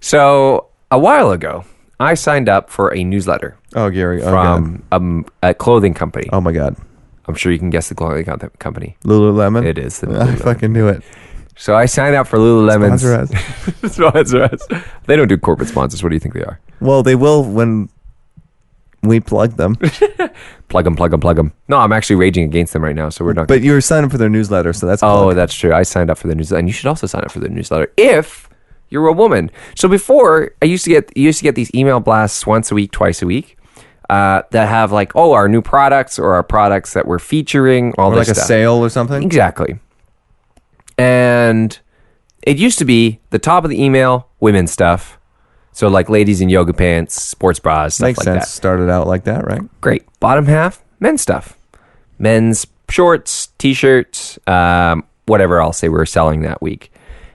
So a while ago, I signed up for a newsletter. Oh, Gary, from a clothing company. Oh my God! I'm sure you can guess the clothing company. Lululemon. It is. I fucking knew it. So I signed up for Lululemon's. Sponsor us. They don't do corporate sponsors. What do you think they are? Well, they will when we plug them. Plug them. No, I'm actually raging against them right now, so we're not. But you're signing up for their newsletter, so that's. Oh, that's true. I signed up for the newsletter, and you should also sign up for the newsletter if you're a woman. So before, you used to get these email blasts once a week, twice a week. that have like, oh, our new products or our products that we're featuring, all or this like stuff. a sale or something. Exactly. And it used to be the top of the email, women's stuff. So like ladies in yoga pants, sports bras, stuff Makes like sense. that. Started out like that, right? Great. Bottom half, men's stuff. Men's shorts, t-shirts, whatever else they were selling that week.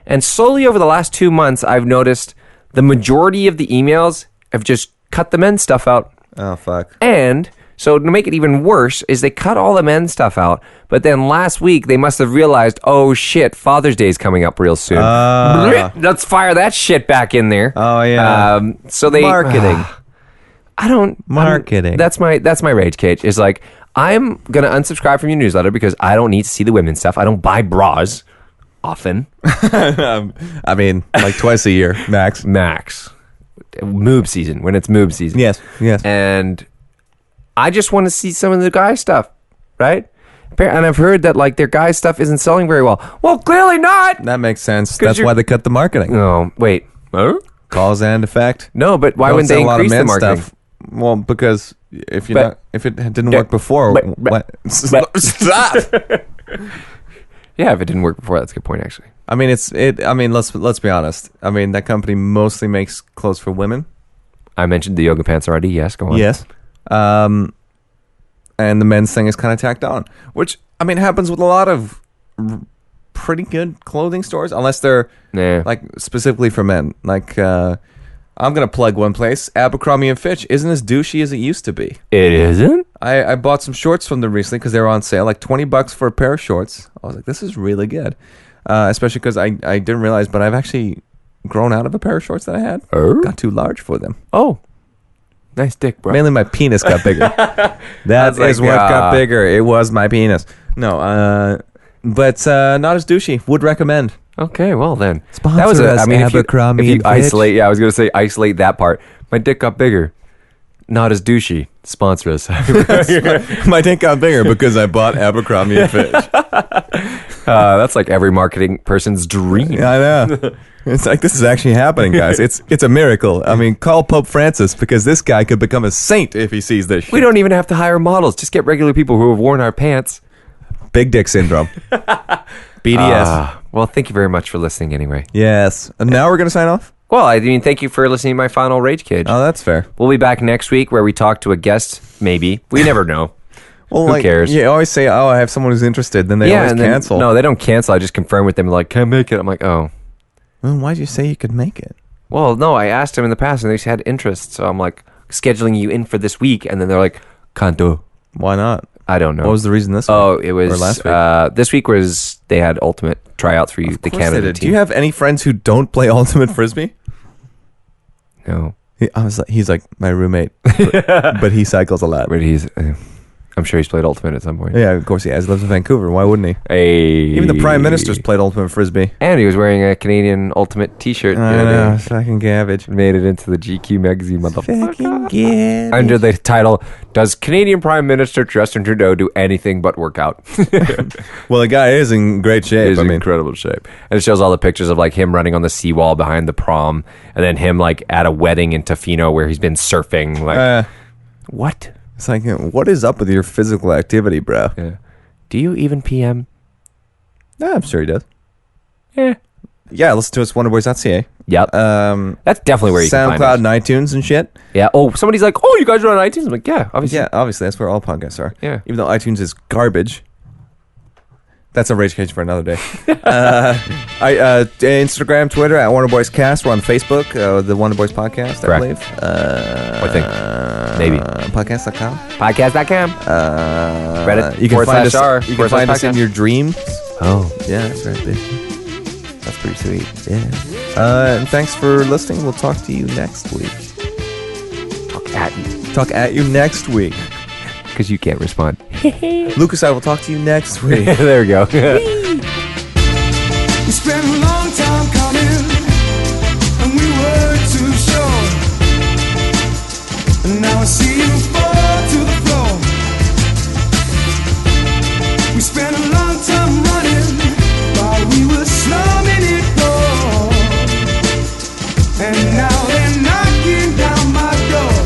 And slowly over the last 2 months, I've noticed the majority of the emails have just cut the men's stuff out. Oh, fuck. And so to make it even worse is they cut all the men's stuff out. But then last week they must have realized, oh shit, Father's Day is coming up real soon. Let's fire that shit back in there. Oh, yeah. So they Marketing. Marketing. That's my rage cage. Is like, I'm gonna unsubscribe from your newsletter because I don't need to see the women's stuff. I don't buy bras often. I mean, like twice a year, max. Moob season, when it's moob season. Yes. And I just want to see some of the guy stuff, right? And I've heard that like their guy stuff isn't selling very well. Well, clearly not. That makes sense. That's why they cut the marketing. No, wait. Huh? Cause and effect. No, but why wouldn't they increase the marketing? Stuff. Well, because if it didn't work before, what? Stop. Yeah, if it didn't work before, that's a good point, actually. I mean, let's be honest. I mean, that company mostly makes clothes for women. I mentioned the yoga pants already. Yes, go on. Yes. And the men's thing is kind of tacked on, which I mean happens with a lot of pretty good clothing stores, unless they're like specifically for men. Like I'm gonna plug one place, Abercrombie and Fitch isn't as douchey as it used to be. It isn't? I bought some shorts from them recently because they were on sale, like $20 for a pair of shorts. I was like, this is really good, especially because I didn't realize, but I've actually grown out of a pair of shorts that I had. Got too large for them. Oh, nice dick, bro. Mainly my penis got bigger. That is what got bigger. It was my penis. No, but not as douchey. Would recommend. Okay, well then. Sponsor that was Abercrombie. If you isolate, I was going to say isolate that part. My dick got bigger. Not as douchey. Sponsor us. My dick got bigger because I bought Abercrombie and Fitch. That's like every marketing person's dream. I know. It's like, this is actually happening, guys. It's a miracle. I mean, call Pope Francis because this guy could become a saint if he sees this shit. We don't even have to hire models. Just get regular people who have worn our pants. Big dick syndrome. BDS. Well, thank you very much for listening anyway. Yes. And now we're going to sign off? Well, I mean, thank you for listening to my final Rage Cage. Oh, that's fair. We'll be back next week where we talk to a guest, maybe. We never know. Well, who cares? You always say, oh, I have someone who's interested. Then they always cancel. No, they don't cancel. I just confirm with them, like, can't make it. I'm like, oh. Well, why'd you say you could make it? Well, no, I asked them in the past and they had interest. So I'm like, scheduling you in for this week. And then they're like, can't do. Why not? I don't know. What was the reason this week? Oh, it was or last week? This week was they had ultimate tryouts for you, the Canada team. Do you have any friends who don't play ultimate frisbee? No. He's like my roommate, but he cycles a lot. But I'm sure he's played ultimate at some point. Yeah, of course he has. He lives in Vancouver. Why wouldn't he? Hey. Even the Prime Minister's played ultimate frisbee. And he was wearing a Canadian ultimate t-shirt. I know, fucking garbage. Made it into the GQ magazine, motherfucker. Fucking garbage. Under the title, Does Canadian Prime Minister Justin Trudeau do anything but work out? Well, the guy is in great shape. He's in incredible shape. And it shows all the pictures of like him running on the seawall behind the prom, and then him like at a wedding in Tofino where he's been surfing. Like, what? It's like, what is up with your physical activity, bro? Yeah. Do you even PM? Yeah, I'm sure he does. Yeah. Yeah, listen to us, wonderboys.ca. Yep. That's definitely where you can find us. SoundCloud and iTunes and shit. Yeah. Oh, somebody's like, oh, you guys are on iTunes? I'm like, yeah, obviously. Yeah, obviously. That's where all podcasts are. Yeah. Even though iTunes is garbage. That's a rage cage for another day. Instagram, Twitter, at WonderBoysCast. We're on Facebook, the Wonder Boys Podcast, Correct. I believe. I think. Maybe. Podcast.com. Podcast.com. Reddit. You can find us, you can find us in your dreams. Oh. Yeah, that's right, bitch. That's pretty sweet. Yeah. And thanks for listening. We'll talk to you next week. Talk at you next week. Because you can't respond. Lucas, I will talk to you next week. There we go. We spent a long time coming, and we were too sure. And now I see you fall to the floor. We spent a long time running while we were slumming it all. And now they're knocking down my door.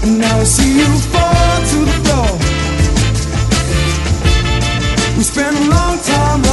and now I see you fall to the floor. We spent a long time